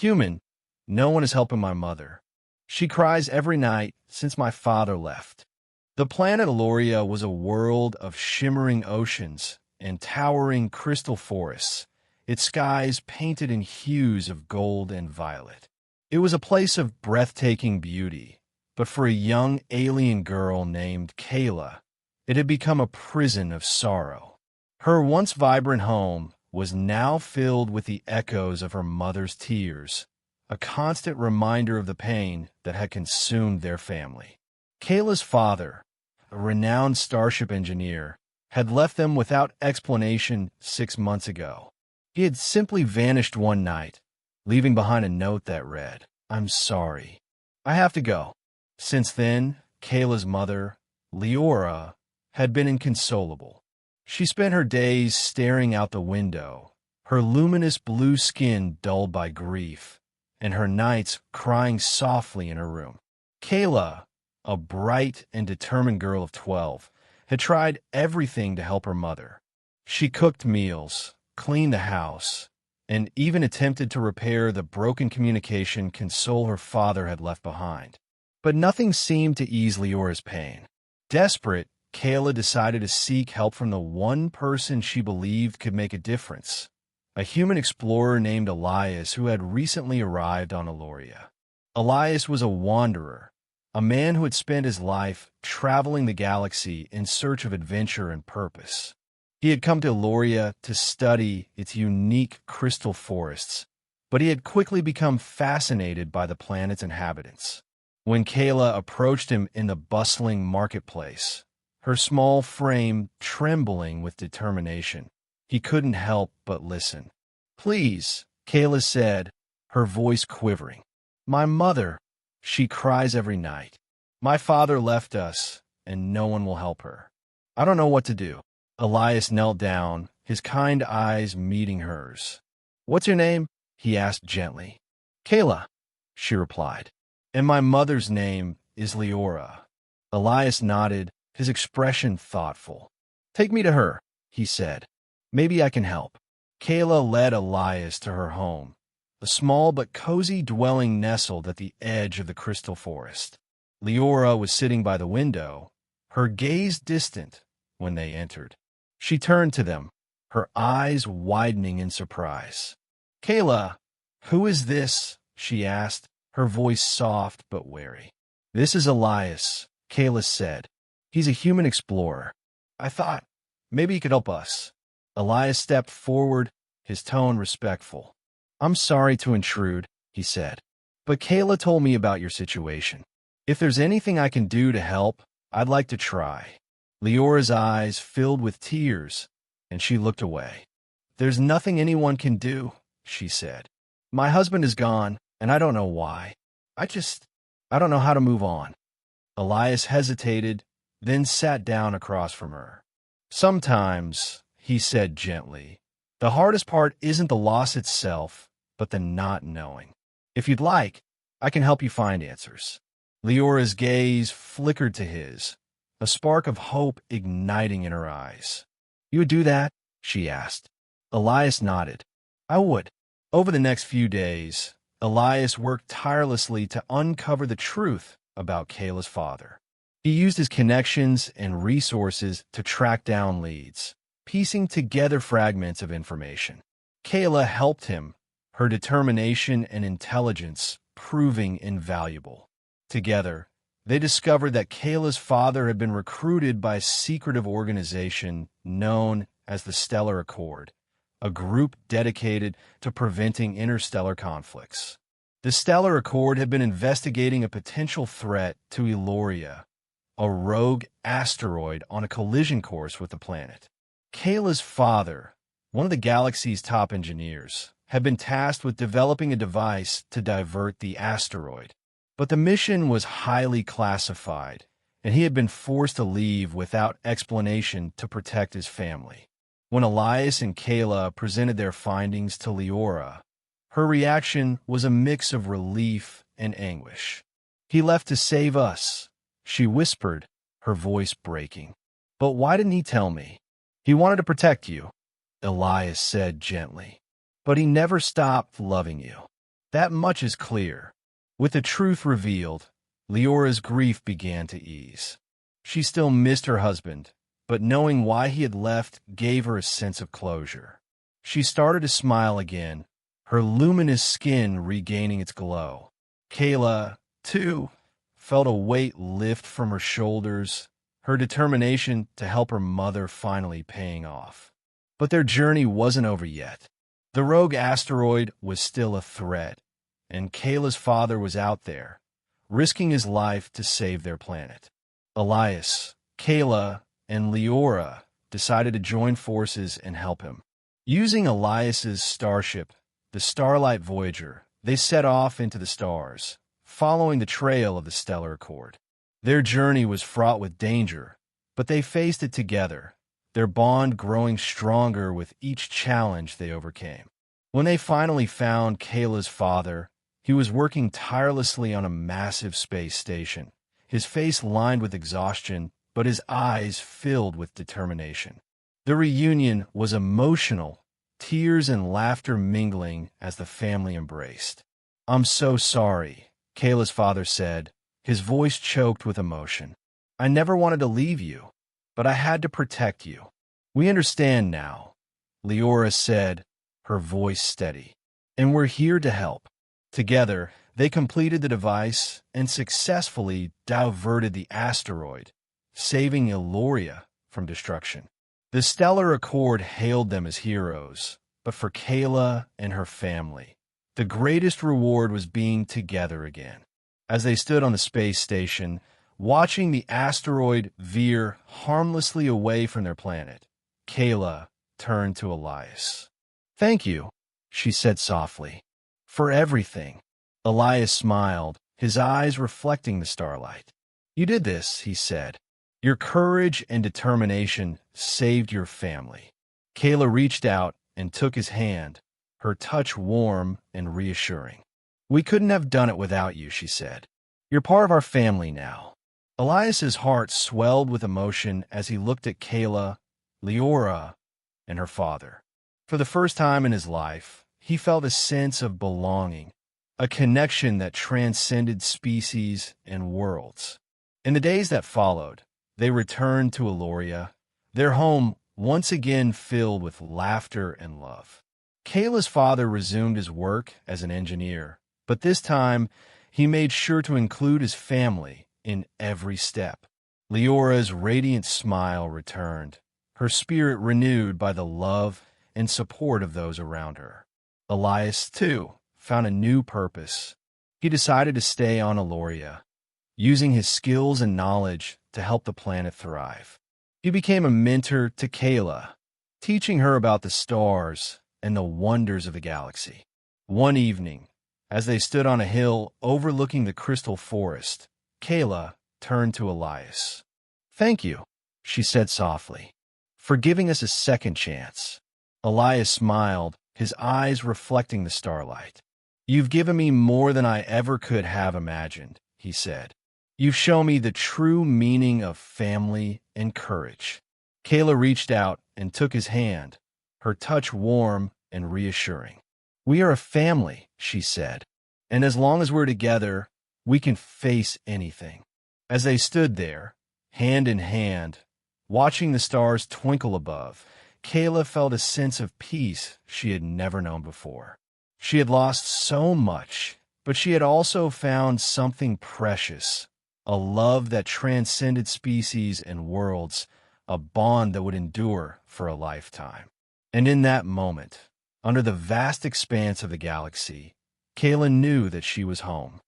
Human, no one is helping my mother. She cries every night since my father left. The planet Eloria was a world of shimmering oceans and towering crystal forests, its skies painted in hues of gold and violet. It was a place of breathtaking beauty, but for a young alien girl named Kayla, it had become a prison of sorrow. Her once vibrant home was now filled with the echoes of her mother's tears, a constant reminder of the pain that had consumed their family. Kayla's father, a renowned starship engineer, had left them without explanation 6 months ago. He had simply vanished one night, leaving behind a note that read, "I'm sorry. I have to go." Since then, Kayla's mother, Leora, had been inconsolable. She spent her days staring out the window, her luminous blue skin dulled by grief, and her nights crying softly in her room. Kayla, a bright and determined girl of 12, had tried everything to help her mother. She cooked meals, cleaned the house, and even attempted to repair the broken communication console her father had left behind. But nothing seemed to ease Leora's pain. Desperate, Kayla decided to seek help from the one person she believed could make a difference, a human explorer named Elias who had recently arrived on Eloria. Elias was a wanderer, a man who had spent his life traveling the galaxy in search of adventure and purpose. He had come to Eloria to study its unique crystal forests, but he had quickly become fascinated by the planet's inhabitants. When Kayla approached him in the bustling marketplace, her small frame trembling with determination, he couldn't help but listen. "Please," Kayla said, her voice quivering. "My mother, she cries every night. My father left us, and no one will help her. I don't know what to do." Elias knelt down, his kind eyes meeting hers. "What's your name?" he asked gently. "Kayla," she replied. "And my mother's name is Leora." Elias nodded, his expression thoughtful. "Take me to her," he said. "Maybe I can help." Kayla led Elias to her home, a small but cozy dwelling nestled at the edge of the crystal forest. Leora was sitting by the window, her gaze distant when they entered. She turned to them, her eyes widening in surprise. "Kayla, who is this?" she asked, her voice soft but wary. "This is Elias," Kayla said. "He's a human explorer. I thought maybe he could help us." Elias stepped forward, his tone respectful. "I'm sorry to intrude," he said, "but Kayla told me about your situation. If there's anything I can do to help, I'd like to try." Leora's eyes filled with tears, and she looked away. "There's nothing anyone can do," she said. "My husband is gone, and I don't know why. I don't know how to move on." Elias hesitated, then sat down across from her. "Sometimes," he said gently, "the hardest part isn't the loss itself, but the not knowing. If you'd like, I can help you find answers." Leora's gaze flickered to his, a spark of hope igniting in her eyes. "You would do that?" she asked. Elias nodded. "I would." Over the next few days, Elias worked tirelessly to uncover the truth about Kayla's father. He used his connections and resources to track down leads, piecing together fragments of information. Kayla helped him, her determination and intelligence proving invaluable. Together, they discovered that Kayla's father had been recruited by a secretive organization known as the Stellar Accord, a group dedicated to preventing interstellar conflicts. The Stellar Accord had been investigating a potential threat to Eloria, a rogue asteroid on a collision course with the planet. Kayla's father, one of the galaxy's top engineers, had been tasked with developing a device to divert the asteroid. But the mission was highly classified, and he had been forced to leave without explanation to protect his family. When Elias and Kayla presented their findings to Leora, her reaction was a mix of relief and anguish. "He left to save us," she whispered, her voice breaking. "But why didn't he tell me?" "He wanted to protect you," Elias said gently. "But he never stopped loving you." That much is clear. With the truth revealed, Leora's grief began to ease. She still missed her husband, but knowing why he had left gave her a sense of closure. She started to smile again, her luminous skin regaining its glow. Kayla, too, felt a weight lift from her shoulders, her determination to help her mother finally paying off. But their journey wasn't over yet. The rogue asteroid was still a threat, and Kayla's father was out there, risking his life to save their planet. Elias, Kayla, and Leora decided to join forces and help him. Using Elias's starship, the Starlight Voyager, they set off into the stars, following the trail of the Stellar Accord. Their journey was fraught with danger, but they faced it together, their bond growing stronger with each challenge they overcame. When they finally found Kayla's father, he was working tirelessly on a massive space station, his face lined with exhaustion, but his eyes filled with determination. The reunion was emotional, tears and laughter mingling as the family embraced. "I'm so sorry," Kayla's father said, his voice choked with emotion. "I never wanted to leave you, but I had to protect you." "We understand now," Leora said, her voice steady. "And we're here to help." Together, they completed the device and successfully diverted the asteroid, saving Eloria from destruction. The Stellar Accord hailed them as heroes, but for Kayla and her family, the greatest reward was being together again. As they stood on the space station, watching the asteroid veer harmlessly away from their planet, Kayla turned to Elias. "Thank you," she said softly, "for everything." Elias smiled, his eyes reflecting the starlight. "You did this," he said. "Your courage and determination saved your family." Kayla reached out and took his hand, her touch warm and reassuring. "We couldn't have done it without you," she said. "You're part of our family now." Elias's heart swelled with emotion as he looked at Kayla, Leora, and her father. For the first time in his life, he felt a sense of belonging, a connection that transcended species and worlds. In the days that followed, they returned to Eloria, their home once again filled with laughter and love. Kayla's father resumed his work as an engineer, but this time he made sure to include his family in every step. Leora's radiant smile returned, her spirit renewed by the love and support of those around her. Elias, too, found a new purpose. He decided to stay on Eloria, using his skills and knowledge to help the planet thrive. He became a mentor to Kayla, teaching her about the stars and the wonders of the galaxy. One evening, as they stood on a hill overlooking the crystal forest, Kayla turned to Elias. "Thank you," she said softly, "for giving us a second chance." Elias smiled, his eyes reflecting the starlight. "You've given me more than I ever could have imagined," he said. "You've shown me the true meaning of family and courage." Kayla reached out and took his hand, her touch warm and reassuring. "We are a family," she said, "and as long as we're together, we can face anything." As they stood there, hand in hand, watching the stars twinkle above, Kayla felt a sense of peace she had never known before. She had lost so much, but she had also found something precious, a love that transcended species and worlds, a bond that would endure for a lifetime. And in that moment, under the vast expanse of the galaxy, Kayla knew that she was home.